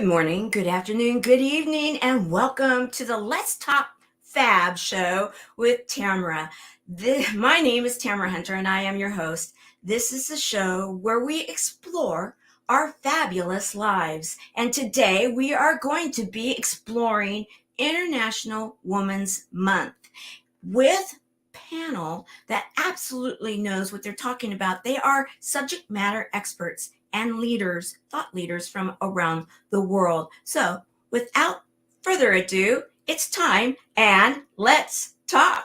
Good morning, good afternoon, good evening, and welcome to the Let's Talk Fab show with Tamara. My name is Tamara Hunter, and I am your host. This is a show where we explore our fabulous lives. And today we are going to be exploring International Women's Month with panel that absolutely knows what they're talking about. They are subject matter experts and leaders, thought leaders from around the world. So without further ado, it's time and let's talk.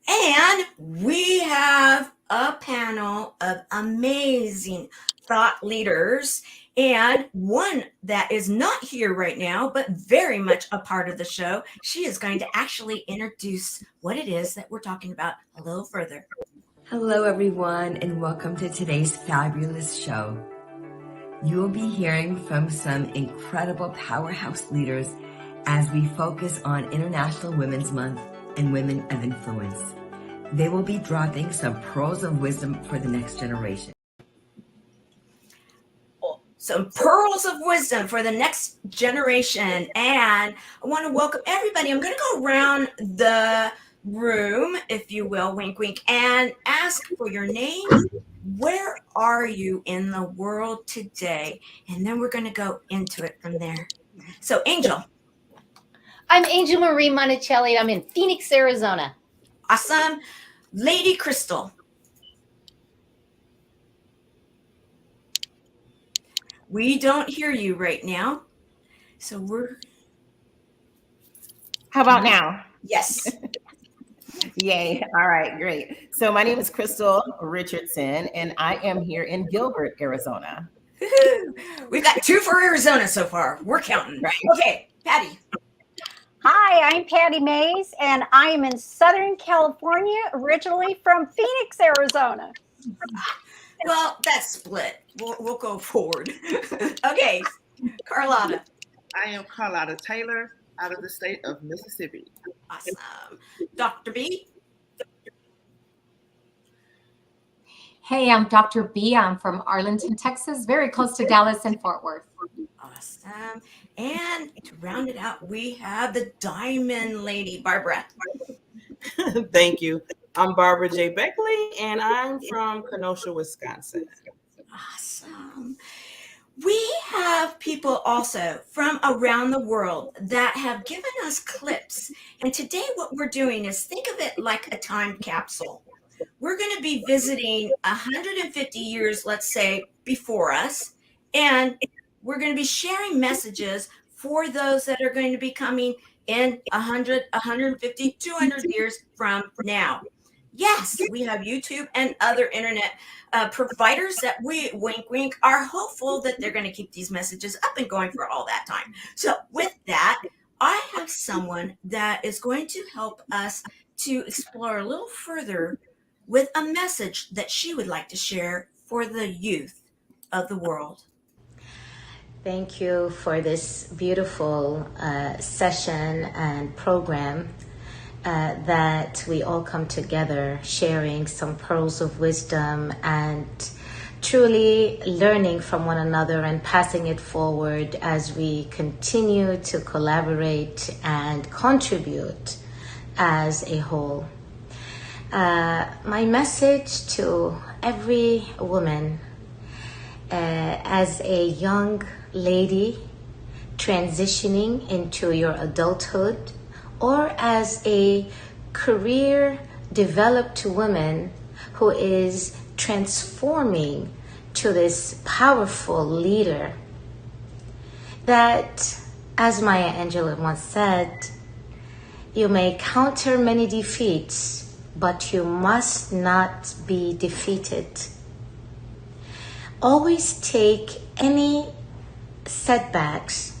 And we have a panel of amazing thought leaders, and one that is not here right now, but very much a part of the show. She is going to actually introduce what it is that we're talking about a little further. Hello, everyone, and welcome to today's fabulous show. You will be hearing from some incredible powerhouse leaders as we focus on International Women's Month and Women of Influence. They will be dropping some pearls of wisdom for the next generation. Some pearls of wisdom for the next generation. And I want to welcome everybody. I'm going to go around the room, if you will, wink, wink, and ask for your name. Where are you in the world today? And then we're going to go into it from there. So, Angel. I'm Angel Marie Monachelli. I'm in Phoenix, Arizona. Awesome. Lady Krystylle. We don't hear you right now. So we're... How about now? Yes. Yay. All right, great. So my name is Krystylle Richardson, and I am here in Gilbert, Arizona. We've got 2 for Arizona so far. We're counting. Right. Okay, Pati. Hi, I'm Pati Maez, and I am in Southern California, originally from Phoenix, Arizona. Well, that's split. We'll go forward. Okay, Carlotta. I am Carlotta Taylor, out of the state of Mississippi. Awesome. Dr. B. Hey, I'm Dr. B. I'm from Arlington, Texas, very close to Dallas and Fort Worth. Awesome. And to round it out, we have the Diamond Lady, Barbara. Thank you. I'm Barbara J. Beckley, and I'm from Kenosha, Wisconsin. Awesome. We have people also from around the world that have given us clips. And today what we're doing is think of it like a time capsule. We're going to be visiting 150 years, let's say, before us, and we're going to be sharing messages for those that are going to be coming in 100, 150, 200 years from now. Yes, we have YouTube and other internet providers that we, wink, wink, are hopeful that they're going to keep these messages up and going for all that time. So with that, I have someone that is going to help us to explore a little further with a message that she would like to share for the youth of the world. Thank you for this beautiful session and program that we all come together sharing some pearls of wisdom and truly learning from one another and passing it forward as we continue to collaborate and contribute as a whole. My message to every woman as a young lady transitioning into your adulthood, or as a career developed woman who is transforming to this powerful leader, that, as Maya Angelou once said, you may counter many defeats, but you must not be defeated. Always take any setbacks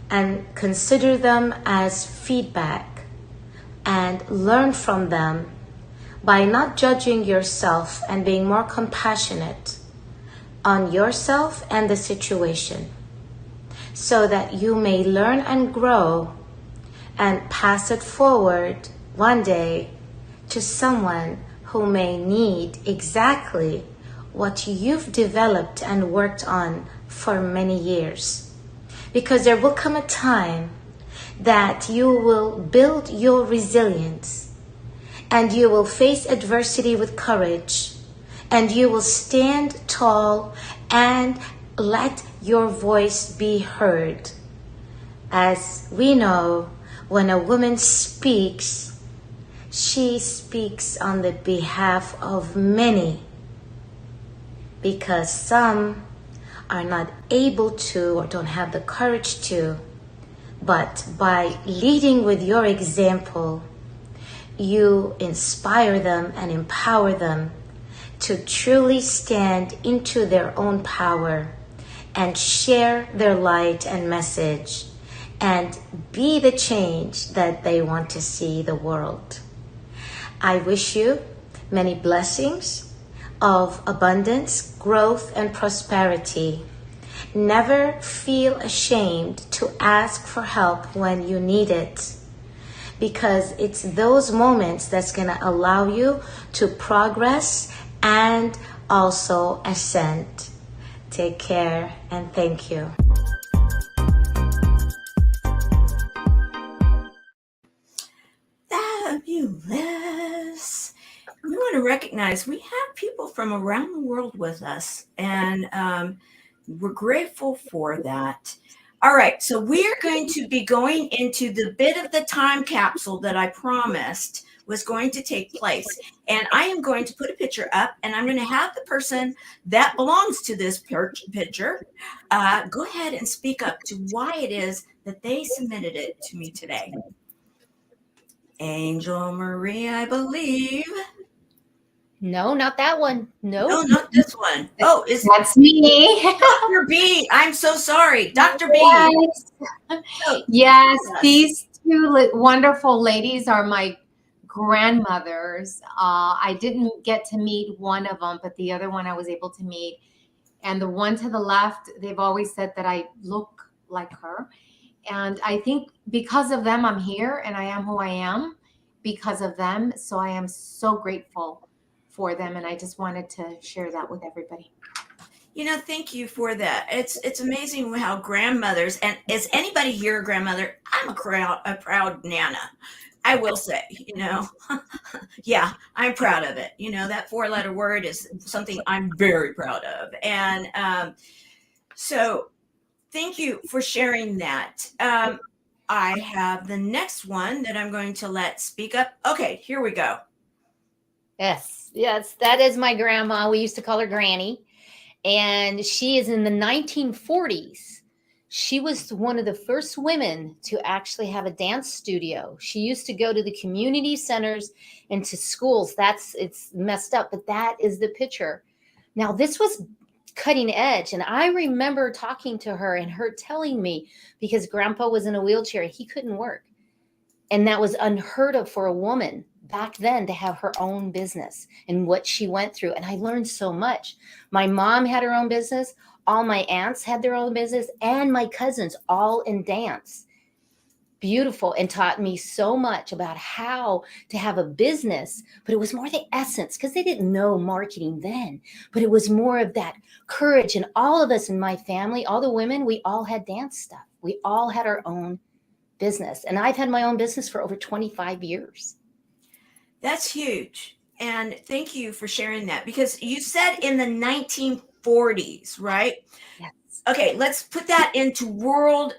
and consider them as feedback and learn from them by not judging yourself and being more compassionate on yourself and the situation. so that you may learn and grow and pass it forward one day to someone who may need exactly what you've developed and worked on for many years. Because there will come a time that you will build your resilience and you will face adversity with courage and you will stand tall and let your voice be heard. As we know, when a woman speaks, she speaks on the behalf of many, because some are not able to or don't have the courage to. But by leading with your example, you inspire them and empower them to truly stand into their own power and share their light and message and be the change that they want to see the world. I wish you many blessings of abundance, growth, and prosperity. Never feel ashamed to ask for help when you need it, because it's those moments that's going to allow you to progress and also ascend. Take care and thank you. Fabulous. We want to recognize we have people from around the world with us, and we're grateful for that. All right, so we're going to be going into the bit of the time capsule that I promised was going to take place. And I am going to put a picture up, and I'm going to have the person that belongs to this picture go ahead and speak up to why it is that they submitted it to me today. Angel Marie, I believe. No, not that one. No. No, not this one. Oh, That's me. Dr. B. I'm so sorry. Dr. B. Yes, Oh, yes, these two wonderful ladies are my grandmothers. I didn't get to meet one of them, but the other one I was able to meet. And the one to the left, they've always said that I look like her. And I think because of them, I'm here and I am who I am because of them. So I am so grateful for them. And I just wanted to share that with everybody. You know, thank you for that. It's amazing how grandmothers, and is anybody here a grandmother? I'm a proud Nana. I will say, yeah, I'm proud of it. That 4-letter word is something I'm very proud of. And so thank you for sharing that. I have the next one that I'm going to let speak up. Okay, here we go. Yes, that is my grandma. We used to call her Granny. And she is in the 1940s. She was one of the first women to actually have a dance studio. She used to go to the community centers and to schools. It's messed up, but that is the picture. Now, this was cutting edge. And I remember talking to her and her telling me, because Grandpa was in a wheelchair and he couldn't work. And that was unheard of for a woman back then to have her own business and what she went through. And I learned so much. My mom had her own business. All my aunts had their own business, and my cousins all in dance. Beautiful, and taught me so much about how to have a business, but it was more the essence, because they didn't know marketing then, but it was more of that courage. And all of us in my family, all the women, we all had dance stuff. We all had our own business. And I've had my own business for over 25 years. That's huge. And thank you for sharing that, because you said in the 1940s, right? Yes. Okay, let's put that into world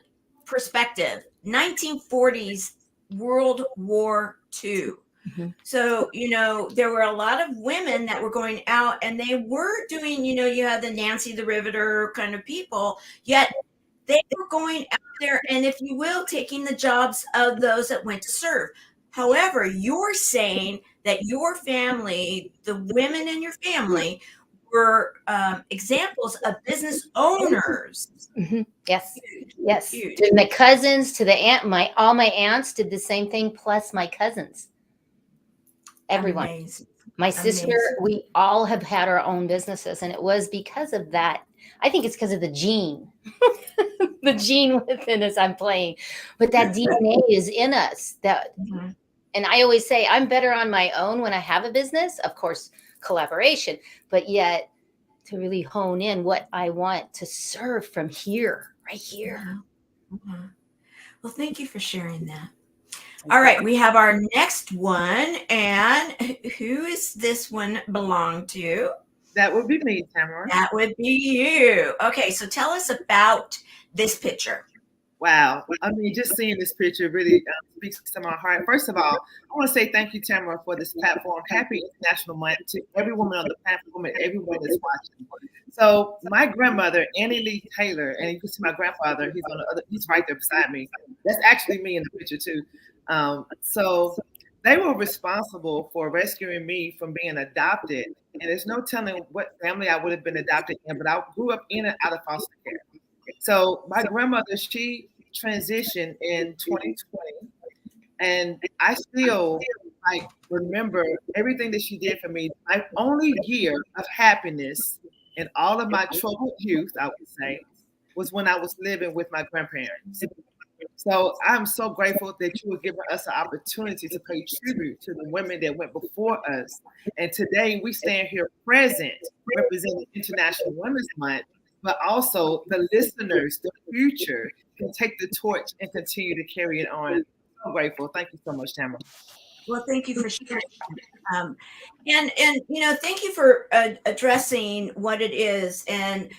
perspective. 1940s, World War II. Mm-hmm. So, there were a lot of women that were going out and they were doing, you had the Nancy the Riveter kind of people, yet they were going out there and, if you will, taking the jobs of those that went to serve. However, you're saying that your family, the women in your family, were examples of business owners. Mm-hmm. Yes, Huge, yes. huge. To my cousins, to the aunt, all my aunts did the same thing, plus my cousins. Everyone. Amazing. My sister, Amazing. we all have had our own businesses, and it was because of that. I think it's because of the gene, the gene within us. I'm playing, but that DNA is in us. Mhm. And I always say I'm better on my own when I have a business, of course, collaboration, but yet to really hone in what I want to serve from here, right here. Mhm. Well, thank you for sharing that. All right, we have our next one, and who is this one belong to? That would be me, Tamara. That would be you. Okay, so tell us about this picture. Wow. I mean, just seeing this picture really speaks to my heart. First of all, I want to say thank you, Tamara, for this platform. Happy International Month to every woman on the platform and everyone that's watching. So my grandmother, Annie Lee Taylor, and you can see my grandfather, he's right there beside me. That's actually me in the picture too. So they were responsible for rescuing me from being adopted. And there's no telling what family I would have been adopted in, but I grew up in and out of foster care. So my grandmother, she transitioned in 2020, and I still remember everything that she did for me. My only year of happiness in all of my troubled youth, I would say, was when I was living with my grandparents. So I'm so grateful that you were giving us an opportunity to pay tribute to the women that went before us. And today we stand here present, representing International Women's Month, but also the listeners, the future, can take the torch and continue to carry it on. So grateful. Thank you so much, Tamara. Well, thank you for sharing. And thank you for addressing what it is. And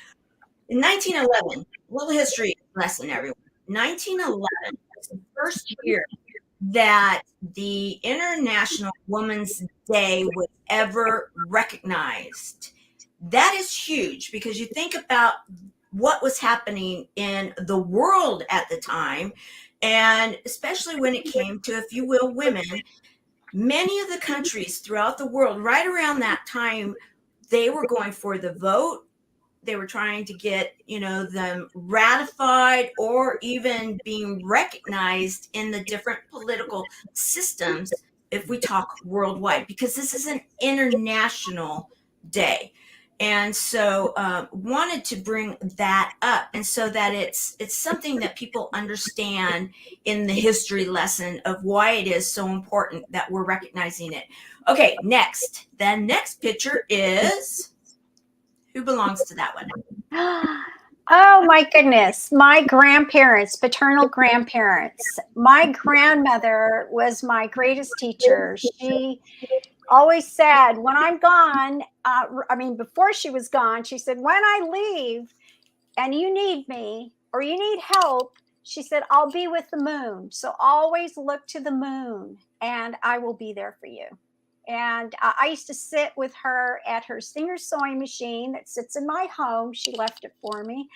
in 1911, little history lesson, everyone. 1911 was the first year that the International Women's Day was ever recognized. That is huge because you think about what was happening in the world at the time, and especially when it came to, if you will, women. Many of the countries throughout the world, right around that time, they were going for the vote. They were trying to get, them ratified or even being recognized in the different political systems, if we talk worldwide, because this is an international day. And so wanted to bring that up, and so that it's something that people understand in the history lesson of why it is so important that we're recognizing it. Okay, next. The next picture is, who belongs to that one? Oh my goodness. My grandparents, paternal grandparents. My grandmother was my greatest teacher. She always said, when I'm gone, before she was gone, she said, when I leave and you need me or you need help, she said, I'll be with the moon. So always look to the moon and I will be there for you. And I used to sit with her at her Singer sewing machine that sits in my home. She left it for me,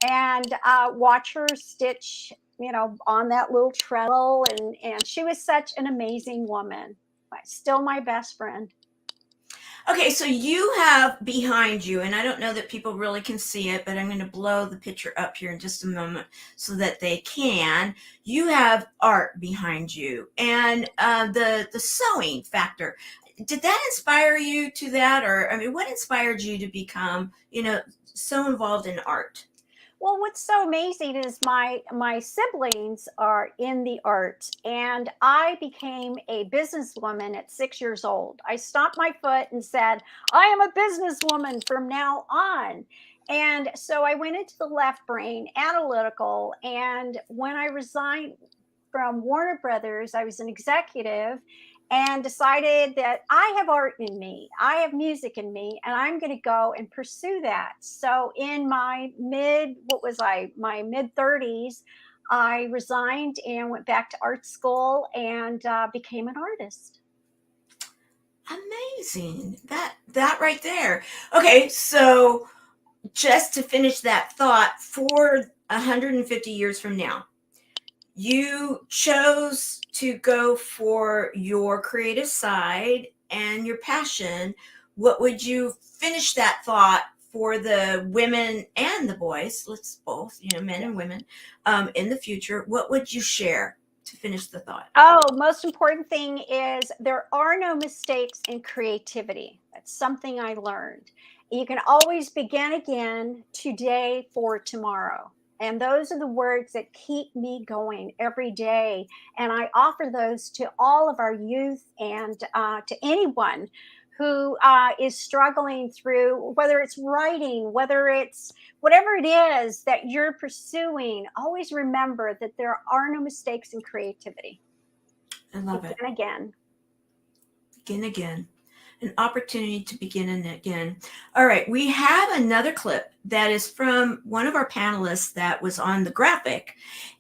and watch her stitch, on that little treadle. And she was such an amazing woman. Still my best friend. Okay, so you have behind you, and I don't know that people really can see it, but I'm going to blow the picture up here in just a moment so that they can. You have art behind you, and the sewing factor. Did that inspire you to that, or what inspired you to become, so involved in art? Well, what's so amazing is my siblings are in the arts, and I became a businesswoman at 6 years old. I stomped my foot and said, I am a businesswoman from now on. And so I went into the left brain, analytical, and when I resigned from Warner Brothers, I was an executive and decided that I have art in me, I have music in me, and I'm going to go and pursue that. So in my mid 30s, I resigned and went back to art school and became an artist. Amazing. That right there. Okay, so just to finish that thought, for 150 years from now, you chose to go for your creative side and your passion. What would you finish that thought for the women and the boys? Let's both, men and women, in the future. What would you share to finish the thought. Oh, most important thing is there are no mistakes in creativity. That's something I learned. You can always begin again today for tomorrow. And those are the words that keep me going every day. And I offer those to all of our youth and to anyone who is struggling through, whether it's writing, whether it's whatever it is that you're pursuing. Always remember that there are no mistakes in creativity. I love it. Begin again. Begin again. An opportunity to begin again. All right, we have another clip that is from one of our panelists that was on the graphic,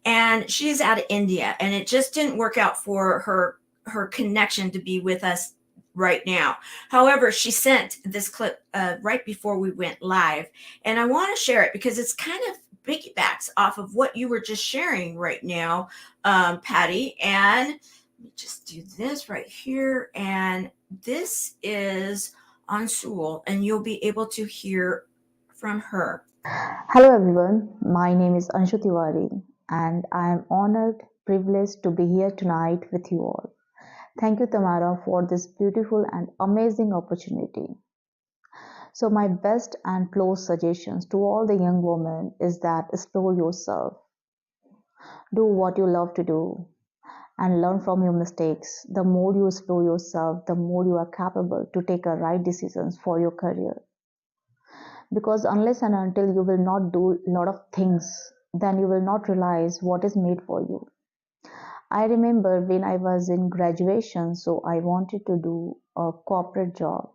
and she's out of India, and it just didn't work out for her connection to be with us right now. However, she sent this clip right before we went live, and I want to share it because it's kind of piggybacks off of what you were just sharing right now, Patti. And let me just do this right here, and this is Anshu, and you'll be able to hear from her. Hello everyone, my name is Anshu Tiwary and I am honored, privileged to be here tonight with you all. Thank you Tamara for this beautiful and amazing opportunity. So my best and close suggestions to all the young women is that explore yourself. Do what you love to do and learn from your mistakes. The more you explore yourself, the more you are capable to take a right decisions for your career. Because unless and until you will not do a lot of things, then you will not realize what is made for you. I remember when I was in graduation, so I wanted to do a corporate job.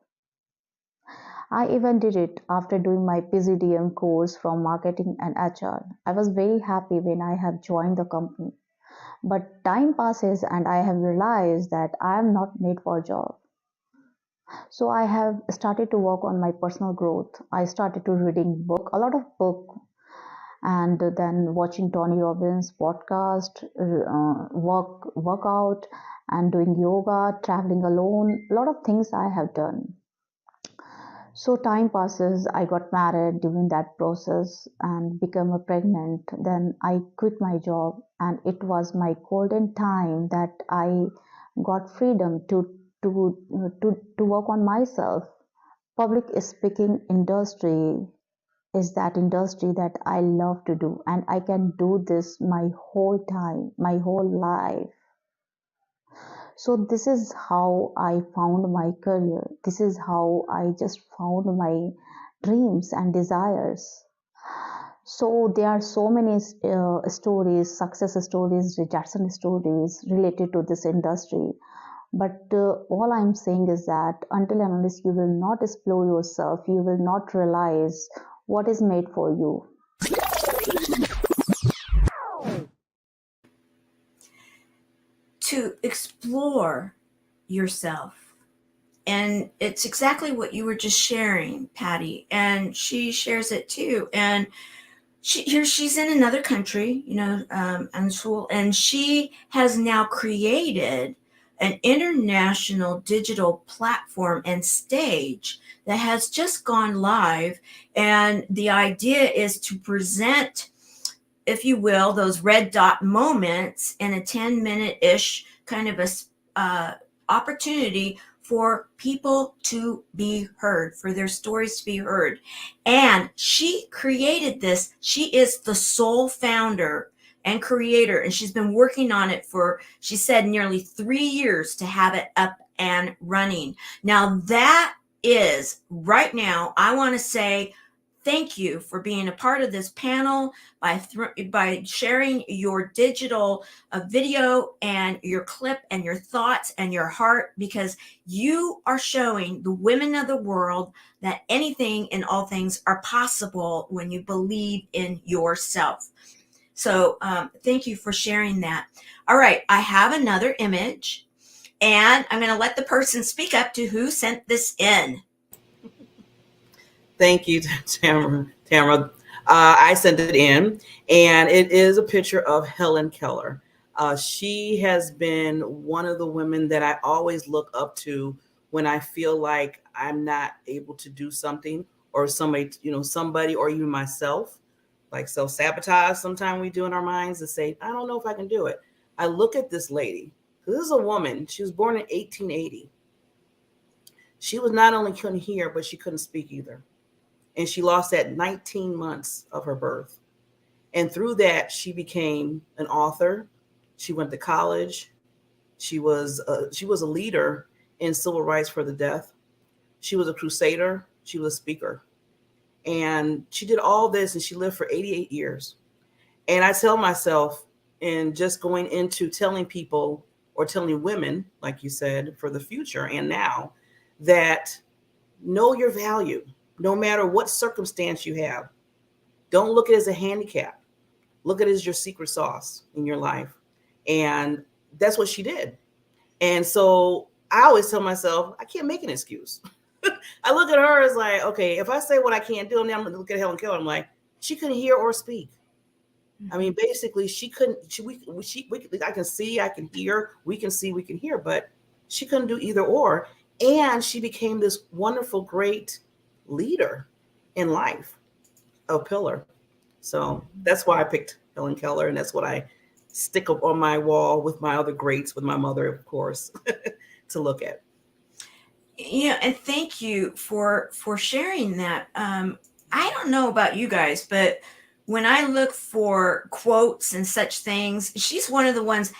I even did it after doing my PGDM course from marketing and HR. I was very happy when I have joined the company. But time passes and I have realized that I am not made for a job. So I have started to work on my personal growth. I started to reading a lot of book, and then watching Tony Robbins podcast, workout, and doing yoga, traveling alone. A lot of things I have done. So time passes. I got married during that process and became pregnant. Then I quit my job, and it was my golden time that I got freedom to work on myself. Public speaking industry is that industry that I love to do, and I can do this my whole time, my whole life. So this is how I found my career. This is how I just found my dreams and desires. So there are so many stories, success stories, Richardson stories related to this industry. But all I'm saying is that until and unless you will not explore yourself, you will not realize what is made for you. To explore yourself. And it's exactly what you were just sharing, Patti. And she shares it too. And she's in another country, and she has now created an international digital platform and stage that has just gone live. And the idea is to present, if you will, those red dot moments in a 10-minute-ish kind of a opportunity for people to be heard, for their stories to be heard. And she created this. She is the sole founder and creator, and she's been working on it for, she said, nearly 3 years to have it up and running. Now that is, right now, I want to say thank you for being a part of this panel by sharing your digital video and your clip and your thoughts and your heart, because you are showing the women of the world that anything and all things are possible when you believe in yourself. So thank you for sharing that. All right, I have another image, and I'm going to let the person speak up to who sent this in. Thank you, Tamara. I sent it in, and it is a picture of Helen Keller. She has been one of the women that I always look up to when I feel like I'm not able to do something, or somebody, or even myself, like self-sabotage. Sometimes we do in our minds to say, I don't know if I can do it. I look at this lady. This is a woman. She was born in 1880. She was not only couldn't hear, but she couldn't speak either. And she lost at 19 months of her birth. And through that, she became an author. She went to college. She was a leader in civil rights for the deaf. She was a crusader. She was a speaker. And she did all this, and she lived for 88 years. And I tell myself, and just going into telling people or telling women, like you said, for the future and now, that know your value, no matter what circumstance you have. Don't look at it as a handicap. Look at it as your secret sauce in your life. And that's what she did. And so I always tell myself, I can't make an excuse. I look at her as like, okay, if I say what I can't do, and then I'm going to look at Helen Keller, I'm like, she couldn't hear or speak. I mean, basically, she couldn't. I can see, I can hear, we can see, we can hear, but she couldn't do either or. And she became this wonderful, great leader in life, a pillar. So that's why I picked Helen Keller, and that's what I stick up on my wall with my other greats, with my mother, of course, to look at. Yeah, and thank you for sharing that. I don't know about you guys, but when I look for quotes and such things, she's one of the ones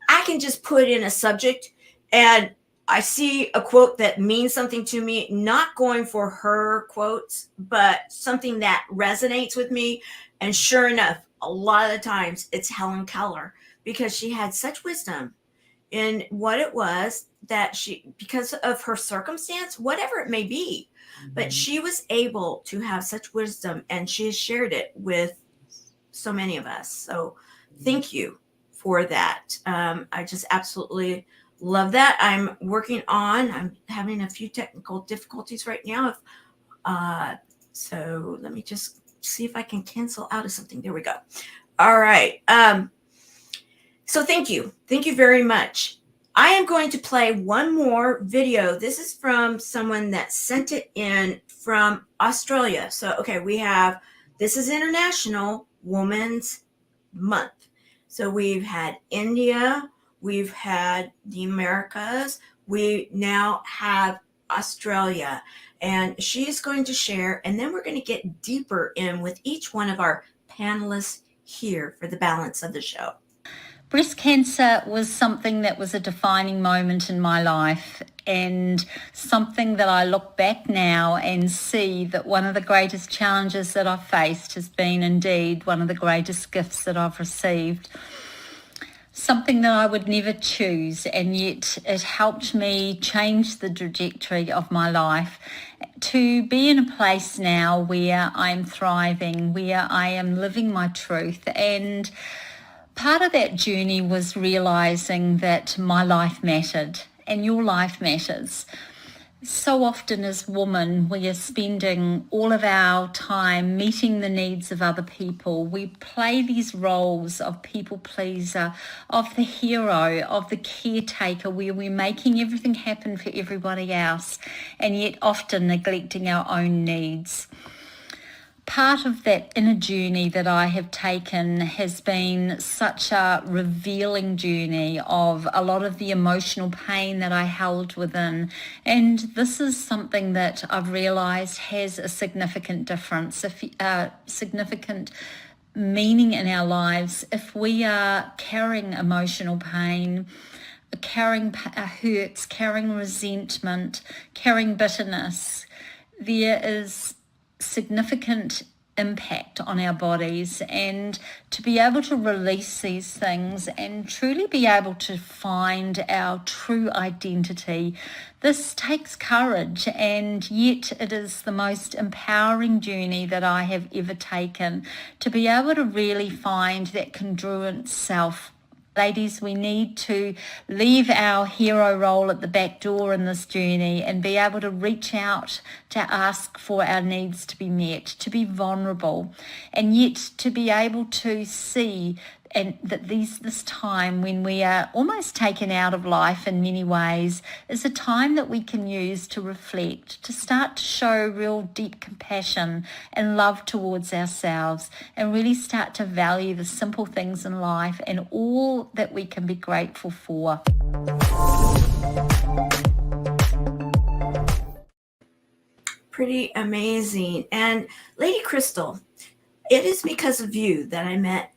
I can just put in a subject and I see a quote that means something to me, not going for her quotes, but something that resonates with me. And sure enough, a lot of the times it's Helen Keller, because she had such wisdom in what it was that she, because of her circumstance, whatever it may be, but she was able to have such wisdom, and she has shared it with so many of us. So thank you for that. I just absolutely love that. I'm having a few technical difficulties right now. So let me just see if I can cancel out of something. There we go. All right. So thank you. Thank you very much. I am going to play one more video. This is from someone that sent it in from Australia. So, okay, this is International Women's Month. So we've had India, we've had the Americas, we now have Australia. And she is going to share, and then we're going to get deeper in with each one of our panelists here for the balance of the show. Breast cancer was something that was a defining moment in my life, and something that I look back now and see that one of the greatest challenges that I've faced has been indeed one of the greatest gifts that I've received. Something that I would never choose, and yet it helped me change the trajectory of my life to be in a place now where I'm thriving, where I am living my truth. And part of that journey was realizing that my life mattered and your life matters. So often as women, we are spending all of our time meeting the needs of other people. We play these roles of people pleaser, of the hero, of the caretaker, where we're making everything happen for everybody else, and yet often neglecting our own needs. Part of that inner journey that I have taken has been such a revealing journey of a lot of the emotional pain that I held within. And this is something that I've realized has a significant difference, a significant meaning in our lives. If we are carrying emotional pain, carrying hurts, carrying resentment, carrying bitterness, there is significant impact on our bodies. And to be able to release these things and truly be able to find our true identity, this takes courage, and yet it is the most empowering journey that I have ever taken, to be able to really find that congruent self. Ladies, we need to leave our hero role at the back door in this journey and be able to reach out to ask for our needs to be met, to be vulnerable, and yet to be able to see and that this time when we are almost taken out of life in many ways is a time that we can use to reflect, to start to show real deep compassion and love towards ourselves, and really start to value the simple things in life and all that we can be grateful for. Pretty amazing. And Lady Krystylle, it is because of you that I met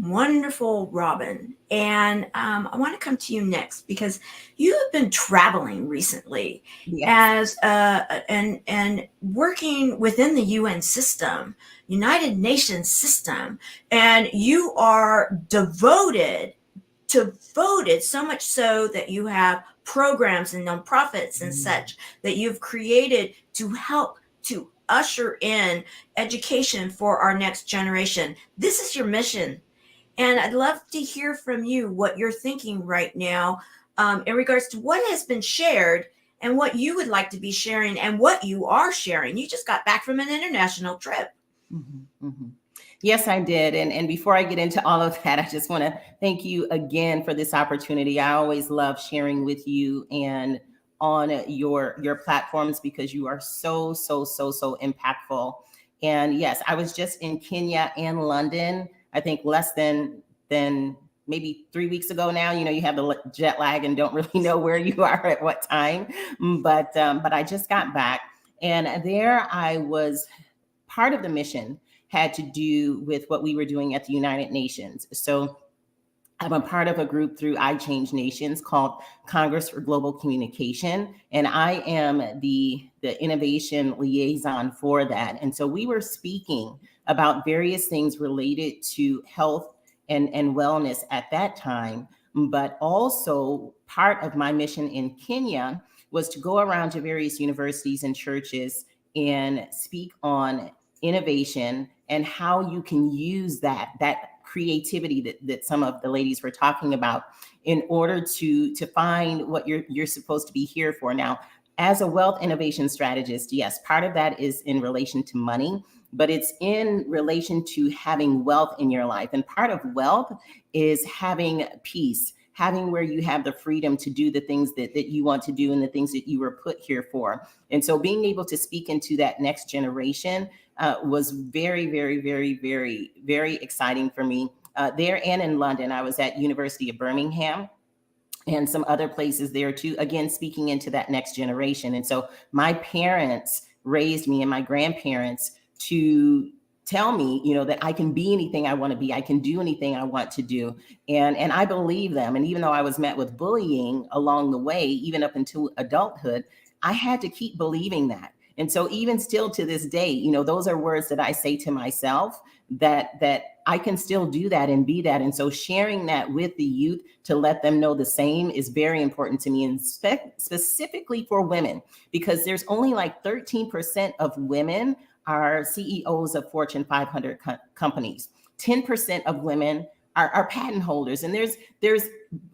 wonderful Robin. And I want to come to you next because you have been traveling recently as and working within the UN system, United Nations system, and you are devoted so much so that you have programs and nonprofits and such that you've created to help to usher in education for our next generation. This is your mission. And I'd love to hear from you what you're thinking right now in regards to what has been shared and what you would like to be sharing and what you are sharing. You just got back from an international trip. Mm-hmm, mm-hmm. Yes, I did. And before I get into all of that, I just want to thank you again for this opportunity. I always love sharing with you and on your platforms because you are so impactful. And yes, I was just in Kenya and London, I think less than maybe 3 weeks ago now. You know, you have the jet lag and don't really know where you are at what time. But I just got back, and there I was. Part of the mission had to do with what we were doing at the United Nations. So I'm a part of a group through I Change Nations called Congress for Global Communication, and I am the innovation liaison for that. And so we were speaking about various things related to health and wellness at that time, but also part of my mission in Kenya was to go around to various universities and churches and speak on innovation and how you can use that creativity that some of the ladies were talking about in order to find what you're supposed to be here for. Now, as a wealth innovation strategist, yes, part of that is in relation to money, but it's in relation to having wealth in your life. And part of wealth is having peace, having where you have the freedom to do the things that you want to do and the things that you were put here for. And so being able to speak into that next generation was very exciting for me. There and in London, I was at University of Birmingham and some other places there too, again, speaking into that next generation. And so my parents raised me and my grandparents to tell me, you know, that I can be anything I want to be. I can do anything I want to do. And I believe them. And even though I was met with bullying along the way, even up into adulthood, I had to keep believing that. And so even still to this day, you know, those are words that I say to myself, that I can still do that and be that. And so sharing that with the youth to let them know the same is very important to me, and specifically for women, because there's only like 13% of women are CEOs of Fortune 500 companies. 10% of women are patent holders. And there's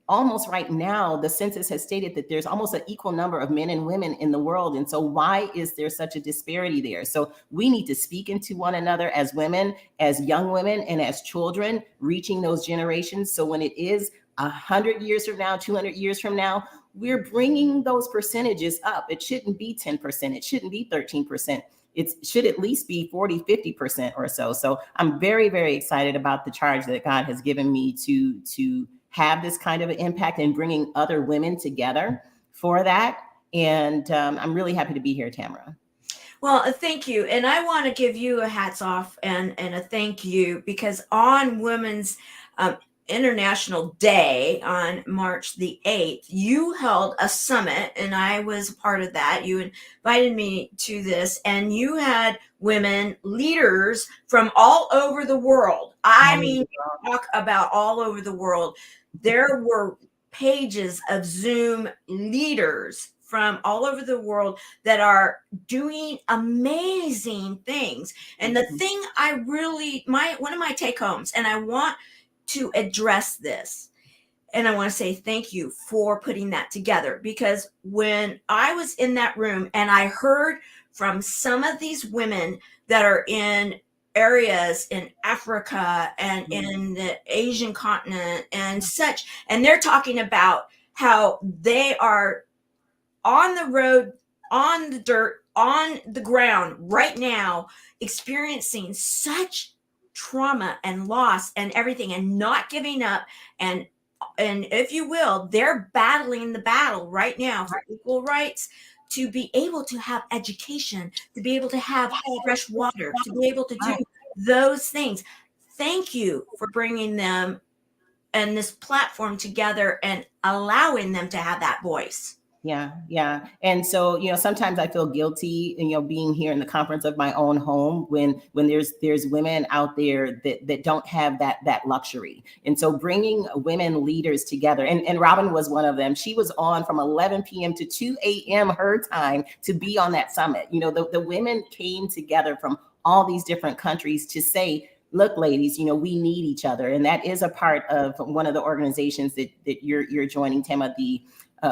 almost right now, the census has stated that there's almost an equal number of men and women in the world. And so why is there such a disparity there? So we need to speak into one another as women, as young women, and as children, reaching those generations. So when it is 100 years from now, 200 years from now, we're bringing those percentages up. It shouldn't be 10%. It shouldn't be 13%. It should at least be 40, 50% or so. So I'm very excited about the charge that God has given me to have this kind of an impact and bringing other women together for that. And I'm really happy to be here, Tamara. Well, thank you. And I want to give you a hats off and a thank you, because on Women's International Day on March the 8th, you held a summit, and I was a part of that. You invited me to this, and you had women leaders from all over the world. I mean, talk about all over the world. There were pages of Zoom leaders from all over the world that are doing amazing things. And the thing I really, one of my take homes, and I want to address this, and I want to say thank you for putting that together, because when I was in that room and I heard from some of these women that are in areas in Africa and in the Asian continent and such. And they're talking about how they are on the road, on the dirt, on the ground right now, experiencing such trauma and loss and everything, and not giving up. And if you will, they're battling the battle right now for equal rights, to be able to have education, to be able to have fresh water, to be able to do those things. Thank you for bringing them and this platform together and allowing them to have that voice. Yeah, yeah. And so, you know, sometimes I feel guilty, you know, being here in the comforts of my own home when there's women out there that don't have that luxury. And so bringing women leaders together, and Robin was one of them. She was on from 11 p.m. to 2 a.m. her time to be on that summit. You know, the women came together from all these different countries to say, look, ladies, you know, we need each other. And that is a part of one of the organizations that you're joining, Tamara, the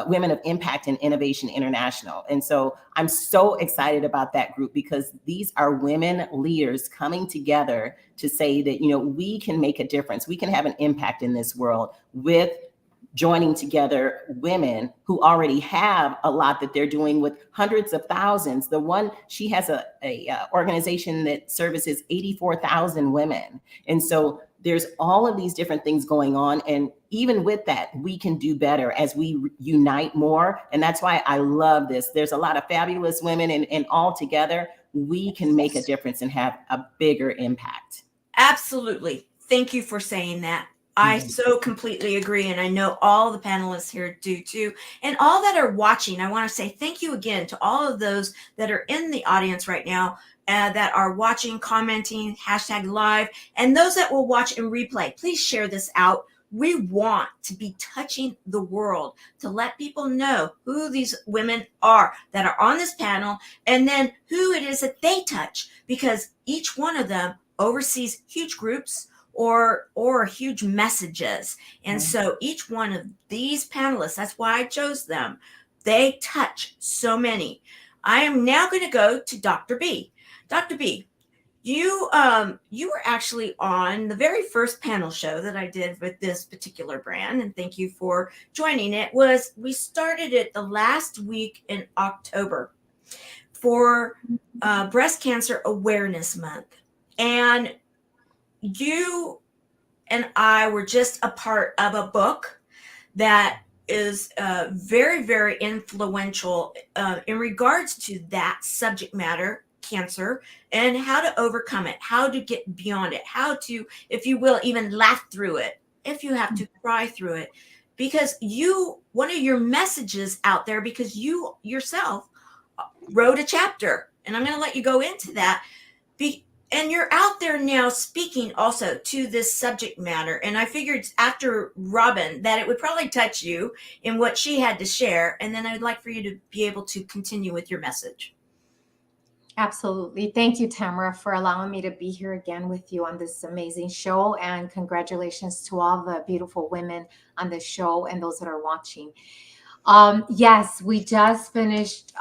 Women of Impact and Innovation International. And so I'm so excited about that group, because these are women leaders coming together to say that, you know, we can make a difference. We can have an impact in this world with joining together women who already have a lot that they're doing with hundreds of thousands. The one, she has a organization that services 84,000 women. And so there's all of these different things going on. And even with that, we can do better as we unite more. And that's why I love this. There's a lot of fabulous women, and all together, we can make a difference and have a bigger impact. Absolutely. Thank you for saying that. I so completely agree. And I know all the panelists here do too. And all that are watching, I want to say thank you again to all of those that are in the audience right now, that are watching, commenting, #live, and those that will watch in replay. Please share this out. We want to be touching the world, to let people know who these women are that are on this panel, and then who it is that they touch, because each one of them oversees huge groups or huge messages. And so each one of these panelists, that's why I chose them, they touch so many. I am now going to go to Dr. B. Dr. B, you were actually on the very first panel show that I did with this particular brand, and thank you for joining. We started it the last week in October for Breast Cancer Awareness Month. And you and I were just a part of a book that is very, very influential in regards to that subject matter, cancer, and how to overcome it, how to get beyond it, how to, if you will, even laugh through it, if you have to cry through it. Because one of your messages out there, because you yourself wrote a chapter, and I'm going to let you go into that. And you're out there now speaking also to this subject matter. And I figured after Robin that it would probably touch you in what she had to share. And then I'd like for you to be able to continue with your message. Absolutely. Thank you, Tamara, for allowing me to be here again with you on this amazing show. And congratulations to all the beautiful women on this show and those that are watching. Yes, we just finished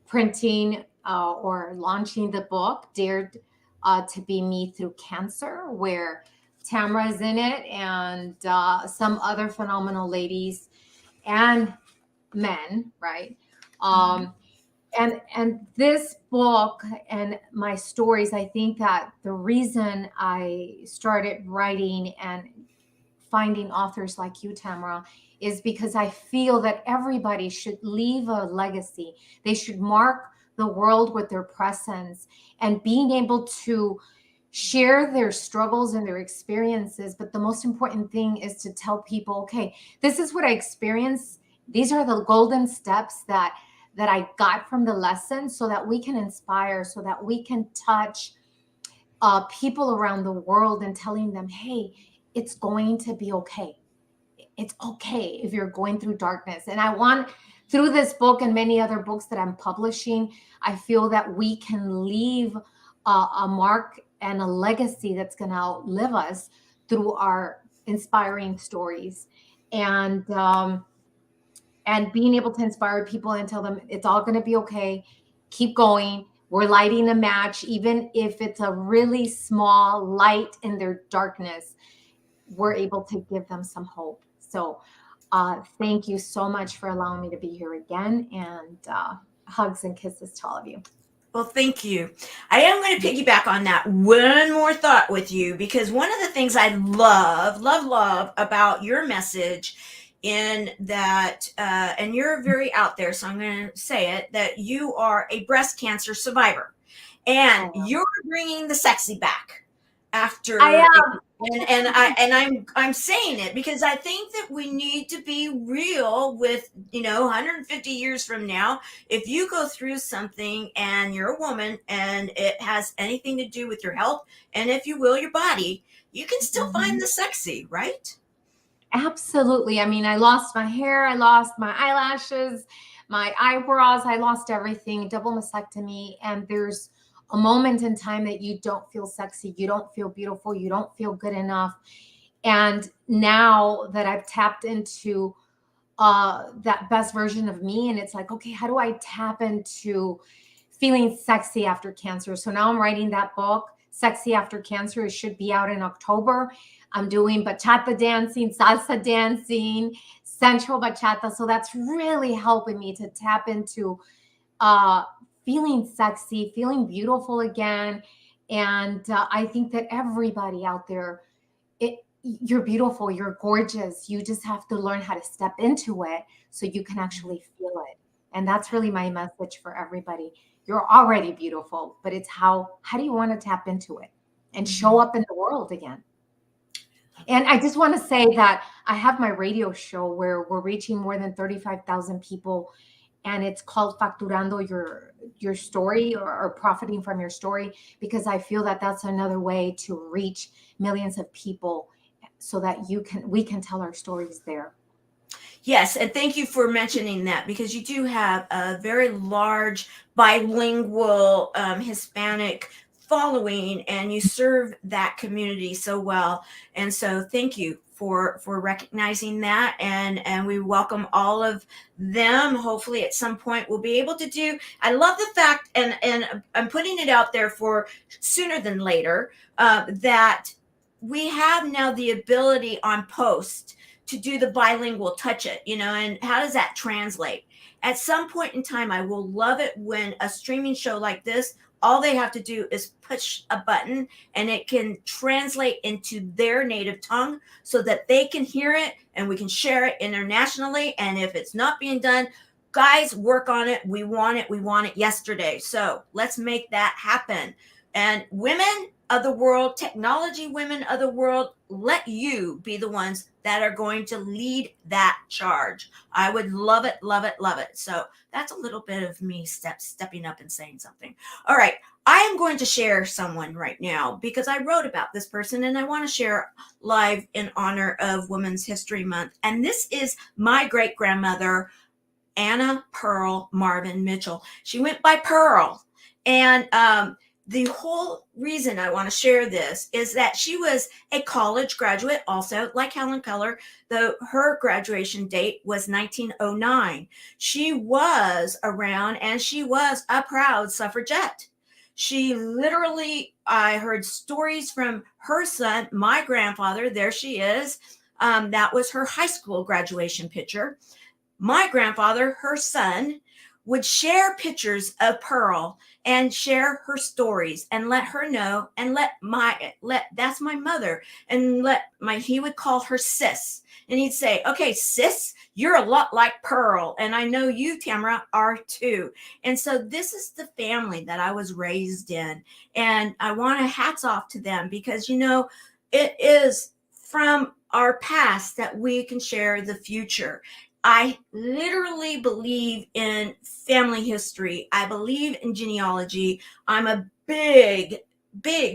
printing or launching the book, Dared to Be Me Through Cancer, where Tamara is in it, and some other phenomenal ladies and men, right? And this book and my stories, I think that the reason I started writing and finding authors like you, Tamara, is because I feel that everybody should leave a legacy. They should mark the world with their presence, and being able to share their struggles and their experiences. But the most important thing is to tell people, okay, this is what I experienced. These are the golden steps that I got from the lesson, so that we can inspire, so that we can touch people around the world, and telling them, hey, it's going to be okay. It's okay if you're going through darkness. And I want, through this book and many other books that I'm publishing, I feel that we can leave a mark and a legacy that's going to outlive us through our inspiring stories. And being able to inspire people and tell them it's all going to be okay. Keep going. we're lighting a match, even if it's a really small light in their darkness, we're able to give them some hope. So thank you so much for allowing me to be here again, and hugs and kisses to all of you. Well, thank you. I am going to piggyback on that one more thought with you, because one of the things I love about your message in that, and you're very out there, so I'm going to say it, that you are a breast cancer survivor, and you're bringing the sexy back after. I am. And I'm saying it because I think that we need to be real with, 150 years from now, if you go through something and you're a woman and it has anything to do with your health and, if you will, your body, you can still find the sexy, right? Absolutely. I mean, I lost my hair, I lost my eyelashes, my eyebrows, I lost everything, double mastectomy. And there's a moment in time that you don't feel sexy, you don't feel beautiful, you don't feel good enough. And now that I've tapped into that best version of me, and it's like, okay, how do I tap into feeling sexy after cancer? So now I'm writing that book, Sexy After Cancer. It should be out in October. I'm doing bachata dancing, salsa dancing, sensual bachata. So that's really helping me to tap into feeling sexy, feeling beautiful again. And I think that everybody out there, you're beautiful, you're gorgeous. You just have to learn how to step into it so you can actually feel it. And that's really my message for everybody. You're already beautiful, but it's how do you want to tap into it and show up in the world again? And I just want to say that I have my radio show where we're reaching more than 35,000 people, and it's called Facturando Your Story, or profiting from your story, because I feel that that's another way to reach millions of people so that we can tell our stories there. Yes, and thank you for mentioning that, because you do have a very large bilingual Hispanic following, and you serve that community so well. And so thank you for recognizing that, and we welcome all of them. Hopefully at some point we'll be able to do. I love the fact, and I'm putting it out there for sooner than later, that we have now the ability on post to do the bilingual touch it, and how does that translate? At some point in time, I will love it when a streaming show like this, all they have to do is push a button and it can translate into their native tongue so that they can hear it and we can share it internationally. And if it's not being done, guys, work on it. We want it yesterday. So let's make that happen. And women of the world, technology women of the world, let you be the ones that are going to lead that charge. I would love it, love it, love it. So that's a little bit of me stepping up and saying something. All right. I am going to share someone right now because I wrote about this person and I want to share live in honor of Women's History Month. And this is my great-grandmother, Anna Pearl Marvin Mitchell. She went by Pearl. And the whole reason I want to share this is that she was a college graduate also, like Helen Keller, though her graduation date was 1909. She was around and she was a proud suffragette. She literally, I heard stories from her son, my grandfather, there she is. That was her high school graduation picture. My grandfather, her son, would share pictures of Pearl and share her stories and let her know and that's my mother, and he would call her sis, and he'd say, okay, sis, you're a lot like Pearl, and I know you, Tamara, are too. And so this is the family that I was raised in, and I want to hats off to them because it is from our past that we can share the future. I literally believe in family history. I believe in genealogy. I'm a big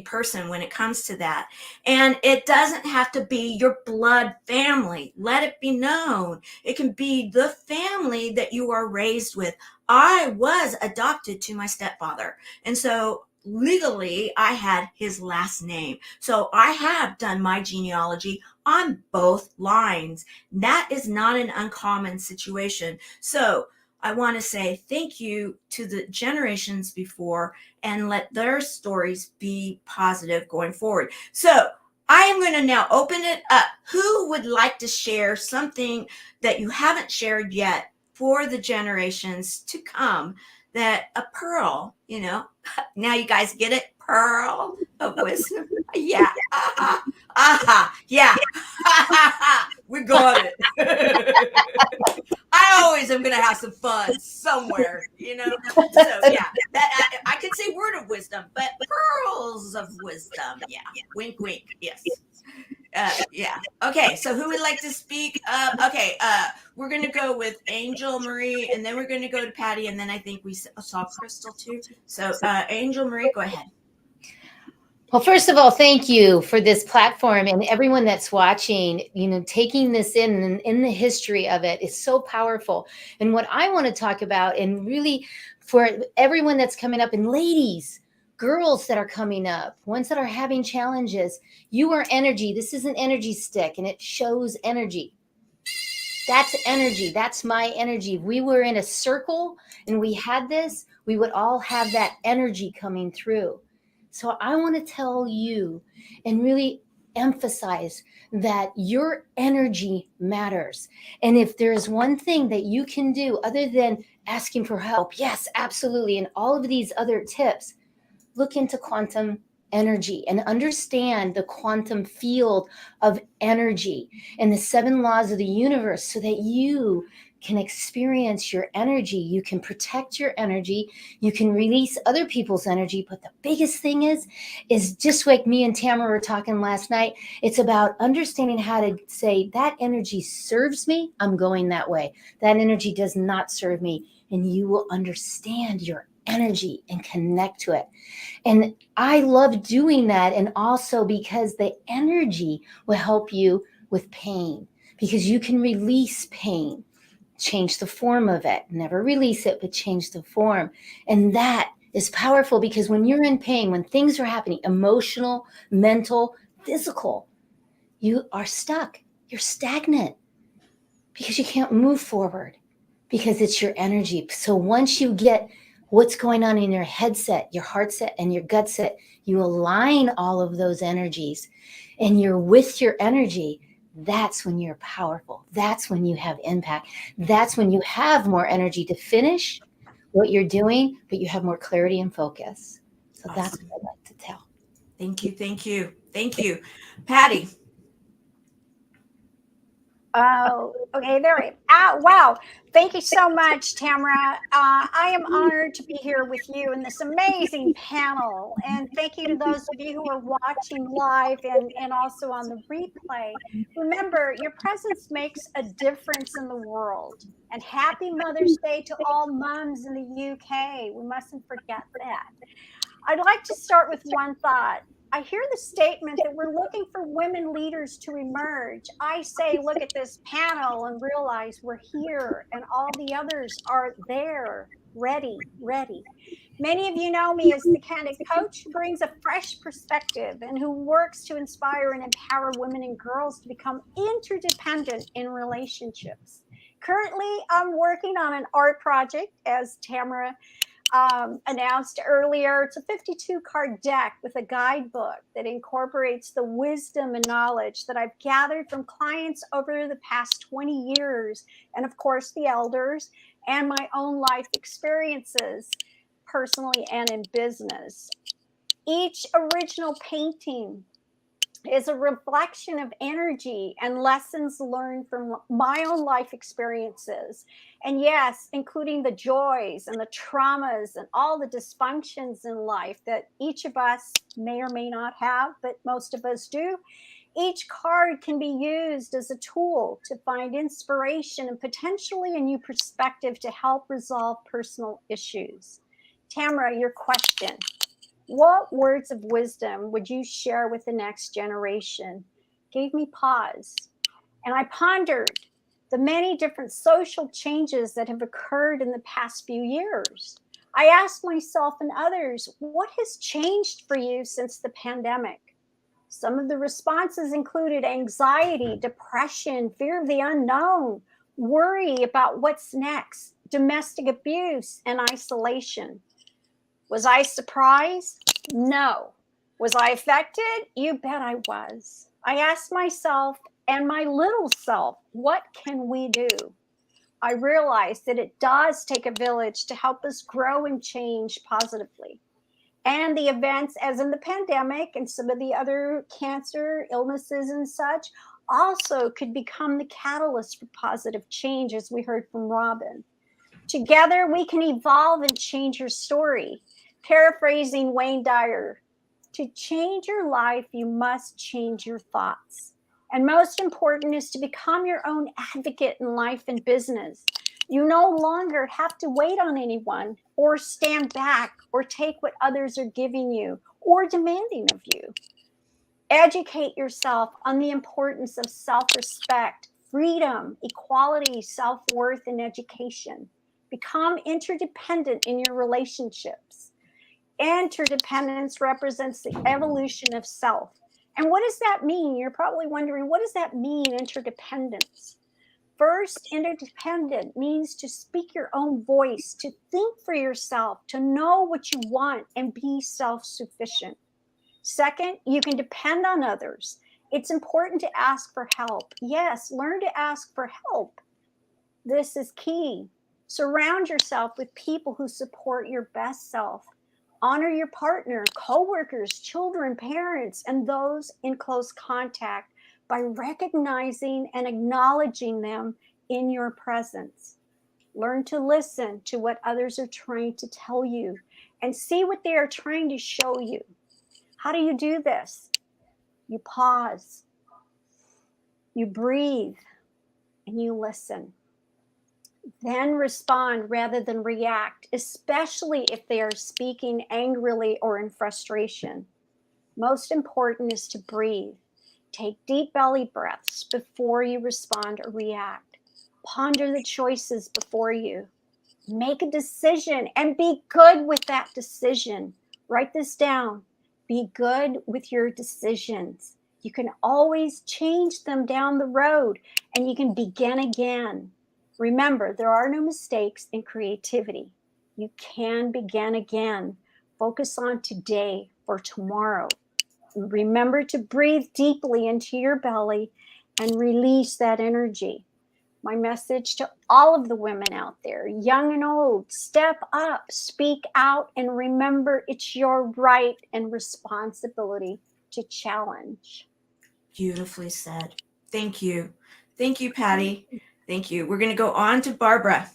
person when it comes to that. And it doesn't have to be your blood family. Let it be known. It can be the family that you are raised with. I was adopted to my stepfather. And so legally, I had his last name. So I have done my genealogy on both lines. That is not an uncommon situation. So I want to say thank you to the generations before and let their stories be positive going forward. So I am going to now open it up. Who would like to share something that you haven't shared yet for the generations to come? That a pearl, now you guys get it? Pearl of wisdom. Yeah. Yeah. We got it. I always am going to have some fun somewhere, So yeah, that I could say word of wisdom, but pearls of wisdom. Yeah. Wink, wink. Yes. Yeah. Okay. So who would like to speak? Okay. We're going to go with Angel Marie, and then we're going to go to Patty, and then I think we saw Crystal too. So Angel Marie, go ahead. Well, first of all, thank you for this platform and everyone that's watching, taking this in the history of it is so powerful. And what I want to talk about, and really for everyone that's coming up, and ladies, girls that are coming up, ones that are having challenges, you are energy. This is an energy stick and it shows energy. That's energy. That's my energy. If we were in a circle and we had this, we would all have that energy coming through. So I want to tell you and really emphasize that your energy matters. And if there's one thing that you can do other than asking for help, yes, absolutely. And all of these other tips, look into quantum energy and understand the quantum field of energy and the 7 laws of the universe so that you can experience your energy. You can protect your energy. You can release other people's energy. But the biggest thing is just like me and Tamara were talking last night, it's about understanding how to say that energy serves me. I'm going that way. That energy does not serve me. And you will understand your energy and connect to it. And I love doing that. And also because the energy will help you with pain, because you can release pain, change the form of it, never release it, but change the form. And that is powerful because when you're in pain, when things are happening, emotional, mental, physical, you are stuck. You're stagnant because you can't move forward because it's your energy. So once you get what's going on in your head set, your heart set, and your gut set, you align all of those energies and you're with your energy. That's when you're powerful. That's when you have impact. That's when you have more energy to finish what you're doing, but you have more clarity and focus. So Awesome. That's what I'd like to tell. Thank you. Thank you. Thank you. Patty. Oh, okay. There. Wow. Thank you so much, Tamara. I am honored to be here with you in this amazing panel. And thank you to those of you who are watching live and also on the replay. Remember, your presence makes a difference in the world. And happy Mother's Day to all moms in the UK. We mustn't forget that. I'd like to start with one thought. I hear the statement that we're looking for women leaders to emerge. I say, look at this panel and realize we're here and all the others are there, ready. Many of you know me as the kind of coach who brings a fresh perspective and who works to inspire and empower women and girls to become interdependent in relationships. Currently, I'm working on an art project, as Tamara announced earlier. It's a 52 card deck with a guidebook that incorporates the wisdom and knowledge that I've gathered from clients over the past 20 years, and of course the elders, and my own life experiences personally and in business. Each original painting is a reflection of energy and lessons learned from my own life experiences. And yes, including the joys and the traumas and all the dysfunctions in life that each of us may or may not have, but most of us do. Each card can be used as a tool to find inspiration and potentially a new perspective to help resolve personal issues. Tamara, your question. What words of wisdom would you share with the next generation? Gave me pause. And I pondered the many different social changes that have occurred in the past few years. I asked myself and others, what has changed for you since the pandemic? Some of the responses included anxiety, depression, fear of the unknown, worry about what's next, domestic abuse and isolation. Was I surprised? No. Was I affected? You bet I was. I asked myself and my little self, what can we do? I realized that it does take a village to help us grow and change positively. And the events, as in the pandemic and some of the other cancer illnesses and such, also could become the catalyst for positive change, as we heard from Robin. Together, we can evolve and change your story. Paraphrasing Wayne Dyer, to change your life, you must change your thoughts. And most important is to become your own advocate in life and business. You no longer have to wait on anyone or stand back or take what others are giving you or demanding of you. Educate yourself on the importance of self-respect, freedom, equality, self-worth, and education. Become interdependent in your relationships. Interdependence represents the evolution of self. And what does that mean? You're probably wondering, what does that mean, interdependence? First, interdependent means to speak your own voice, to think for yourself, to know what you want, and be self-sufficient. Second, you can depend on others. It's important to ask for help. Yes, learn to ask for help. This is key. Surround yourself with people who support your best self. Honor your partner, coworkers, children, parents, and those in close contact by recognizing and acknowledging them in your presence. Learn to listen to what others are trying to tell you and see what they are trying to show you. How do you do this? You pause, you breathe, and you listen. Then respond rather than react, especially if they are speaking angrily or in frustration. Most important is to breathe. Take deep belly breaths before you respond or react. Ponder the choices before you. Make a decision and be good with that decision. Write this down. Be good with your decisions. You can always change them down the road and you can begin again. Remember, there are no mistakes in creativity. You can begin again. Focus on today for tomorrow. Remember to breathe deeply into your belly and release that energy. My message to all of the women out there, young and old, step up, speak out, and remember it's your right and responsibility to challenge. Beautifully said. Thank you. Thank you, Patti. Thank you. We're going to go on to Barbara.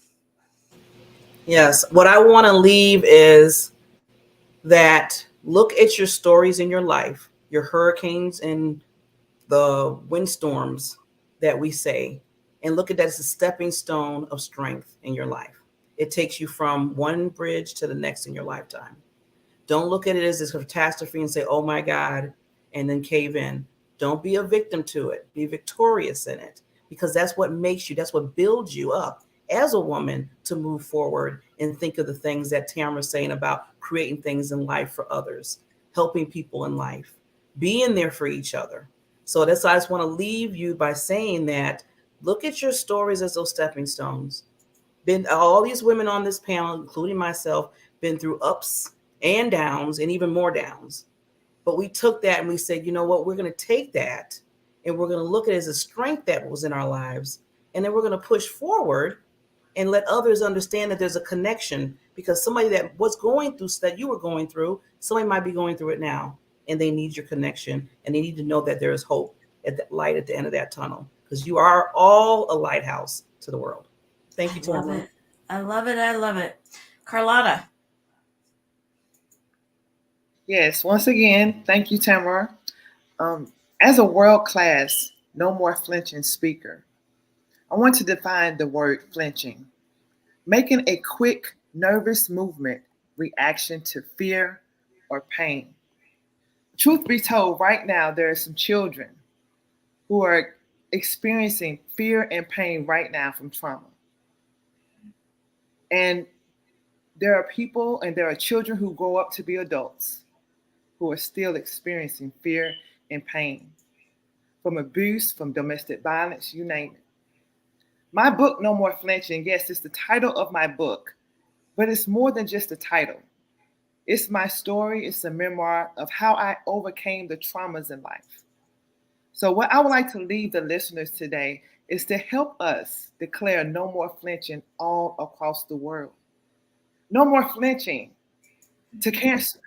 Yes. What I want to leave is that look at your stories in your life, your hurricanes and the windstorms that we say, and look at that as a stepping stone of strength in your life. It takes you from one bridge to the next in your lifetime. Don't look at it as a catastrophe and say, oh my God, and then cave in. Don't be a victim to it. Be victorious in it, because that's what makes you, that's what builds you up as a woman to move forward and think of the things that Tamara's saying about creating things in life for others, helping people in life, being there for each other. So that's why I just want to leave you by saying that look at your stories as those stepping stones. Been all these women on this panel, including myself, been through ups and downs and even more downs. But we took that and we said, you know what, we're going to take that and we're going to look at it as a strength that was in our lives. And then we're going to push forward and let others understand that there's a connection, because somebody that was going through that you were going through, somebody might be going through it now. And they need your connection, and they need to know that there is hope at that light at the end of that tunnel, because you are all a lighthouse to the world. Thank you, Tamara. Love it. I love it. I love it. Carlotta. Yes, once again, thank you, Tamara. As a world-class, no more flinching speaker, I want to define the word flinching. Making a quick, nervous movement reaction to fear or pain. Truth be told, right now, there are some children who are experiencing fear and pain right now from trauma. And there are people and there are children who grow up to be adults who are still experiencing fear and pain from abuse, from domestic violence, you name it. My book, No More Flinching, yes, it's the title of my book, but it's more than just a title. It's my story. It's a memoir of how I overcame the traumas in life. So what I would like to leave the listeners today is to help us declare no more flinching all across the world. No more flinching to cancer.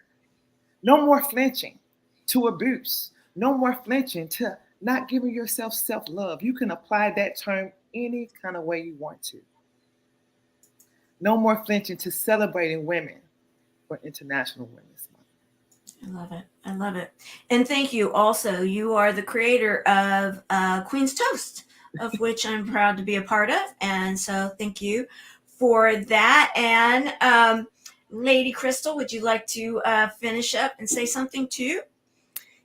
No more flinching to abuse. No more flinching to not giving yourself self-love. You can apply that term any kind of way you want to. No more flinching to celebrating women for International Women's Month. I love it. I love it. And thank you also. You are the creator of Queen's Toast, of which I'm proud to be a part of. And so thank you for that. And Lady Krystylle, would you like to finish up and say something too?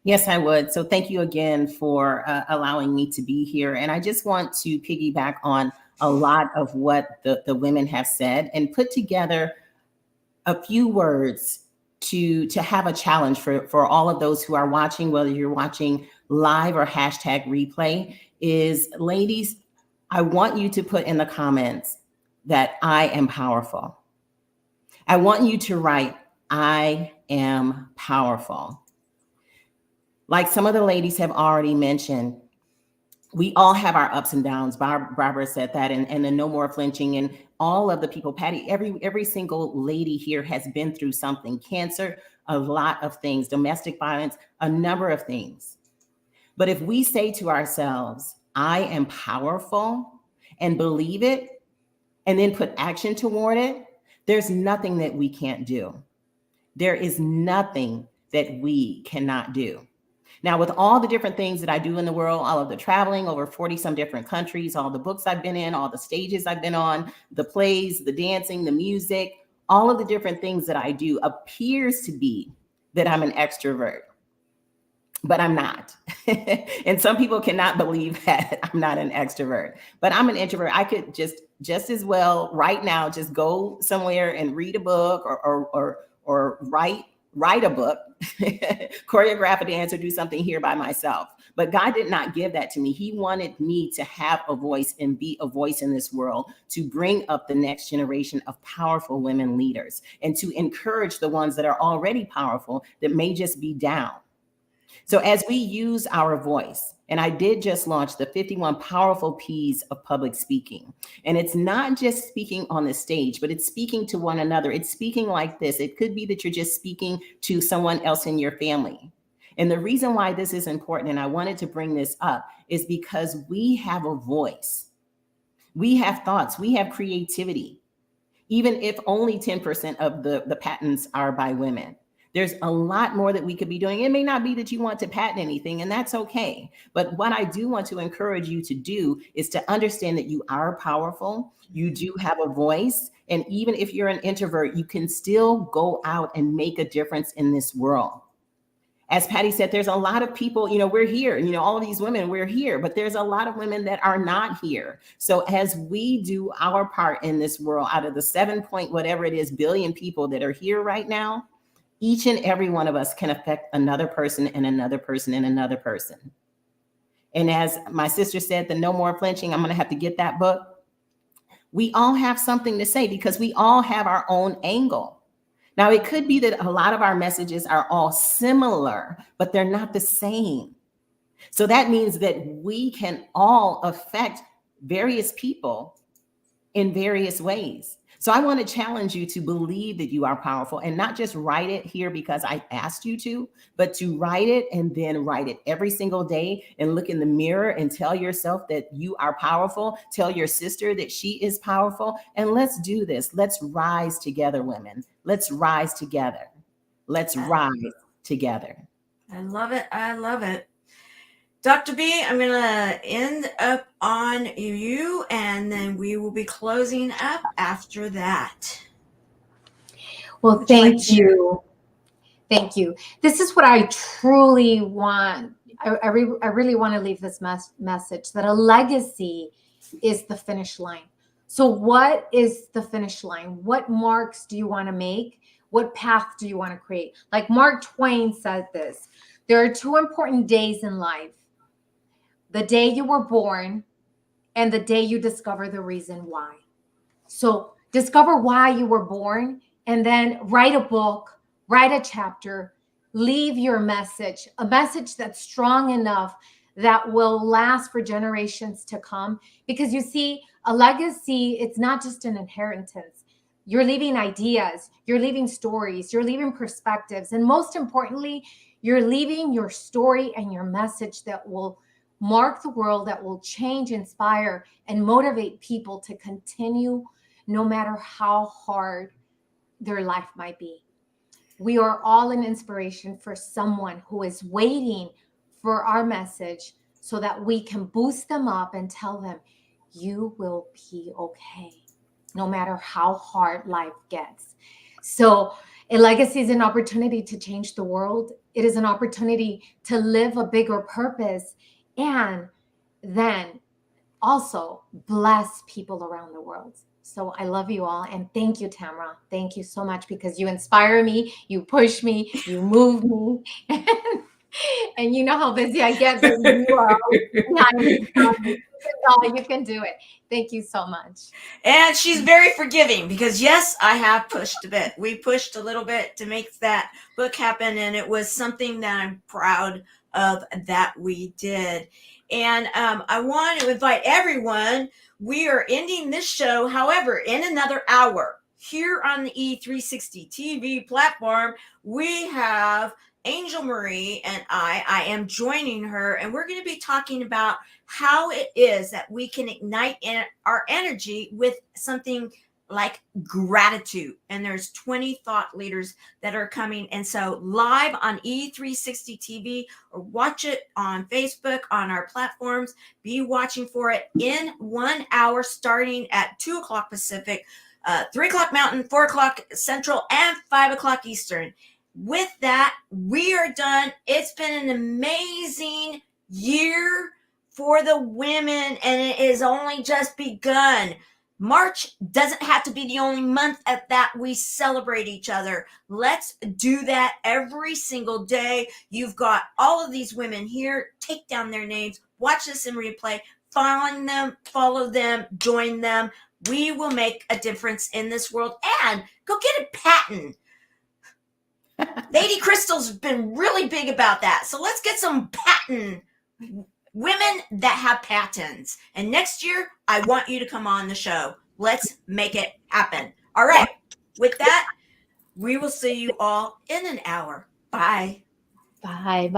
Yes, I would. So thank you again for allowing me to be here. And I just want to piggyback on a lot of what the women have said and put together a few words to have a challenge for all of those who are watching, whether you're watching live or hashtag replay, is ladies, I want you to put in the comments that I am powerful. I want you to write, I am powerful. Like some of the ladies have already mentioned, we all have our ups and downs. Barbara said that, and the no more flinching, and all of the people, Patti, every single lady here has been through something, cancer, a lot of things, domestic violence, a number of things. But if we say to ourselves, I am powerful, and believe it, and then put action toward it, there's nothing that we can't do. There is nothing that we cannot do. Now, with all the different things that I do in the world, all of the traveling over 40 some different countries, all the books I've been in, all the stages I've been on, the plays, the dancing, the music, all of the different things that I do appears to be that I'm an extrovert, but I'm not. And some people cannot believe that I'm not an extrovert, but I'm an introvert. I could just as well right now, just go somewhere and read a book or write a book, choreograph a dance, or do something here by myself. But God did not give that to me. He wanted me to have a voice and be a voice in this world, to bring up the next generation of powerful women leaders and to encourage the ones that are already powerful that may just be down. So as we use our voice, and I did just launch the 51 powerful P's of public speaking. And it's not just speaking on the stage, but it's speaking to one another. It's speaking like this. It could be that you're just speaking to someone else in your family. And the reason why this is important, and I wanted to bring this up, is because we have a voice. We have thoughts. We have creativity. Even if only 10% of the patents are by women. There's a lot more that we could be doing. It may not be that you want to patent anything, and that's okay. But what I do want to encourage you to do is to understand that you are powerful. You do have a voice. And even if you're an introvert, you can still go out and make a difference in this world. As Patti said, there's a lot of people, we're here, all of these women, we're here, but there's a lot of women that are not here. So as we do our part in this world, out of the 7 point whatever it is billion people that are here right now, each and every one of us can affect another person and another person and another person. And as my sister said, the No More Flinching, I'm going to have to get that book. We all have something to say because we all have our own angle. Now, it could be that a lot of our messages are all similar, but they're not the same. So that means that we can all affect various people in various ways. So I want to challenge you to believe that you are powerful and not just write it here because I asked you to, but to write it and then write it every single day and look in the mirror and tell yourself that you are powerful. Tell your sister that she is powerful. And let's do this. Let's rise together, women. Let's rise together. Let's rise together. I love it. I love it. Dr. B, I'm going to end up on you, and then we will be closing up after that. Well, thank you. Thank you. This is what I truly want. I really want to leave this message that a legacy is the finish line. So what is the finish line? What marks do you want to make? What path do you want to create? Like Mark Twain said this, there are two important days in life. The day you were born and the day you discover the reason why. So discover why you were born, and then write a book, write a chapter, leave your message, a message that's strong enough that will last for generations to come. Because you see, a legacy, it's not just an inheritance. You're leaving ideas, you're leaving stories, you're leaving perspectives. And most importantly, you're leaving your story and your message that will mark the world, that will change, inspire, and motivate people to continue no matter how hard their life might be. We are all an inspiration for someone who is waiting for our message so that we can boost them up and tell them, you will be okay, no matter how hard life gets. So a legacy is an opportunity to change the world. It is an opportunity to live a bigger purpose, and then also bless people around the world. So I love you all. And thank you, Tamara. Thank you so much, because you inspire me, you push me, you move me. And you know how busy I get, but you are always behind me. You can do it. Thank you so much. And she's very forgiving because, yes, I have pushed a bit. We pushed a little bit to make that book happen, and it was something that I'm proud of that we did. And I want to invite everyone. We are ending this show, however, in another hour here on the E360 TV platform. We have Angel Marie and I am joining her, and we're going to be talking about how it is that we can ignite our energy with something like gratitude. And there's 20 thought leaders that are coming. And so live on E360 TV, or watch it on Facebook, on our platforms, be watching for it in 1 hour, starting at 2 o'clock Pacific, 3 o'clock Mountain, 4 o'clock Central, and 5 o'clock Eastern. With that, we are done. It's been an amazing year for the women, and it is only just begun. March doesn't have to be the only month at that we celebrate each other. Let's do that every single day. You've got all of these women here. Take down their names. Watch this in replay. Follow them, join them. We will make a difference in this world. And go get a patent. Lady Crystal's been really big about that. So let's get some patent women that have patents. And next year, I want you to come on the show. Let's make it happen. All right. With that, we will see you all in an hour. Bye. Bye.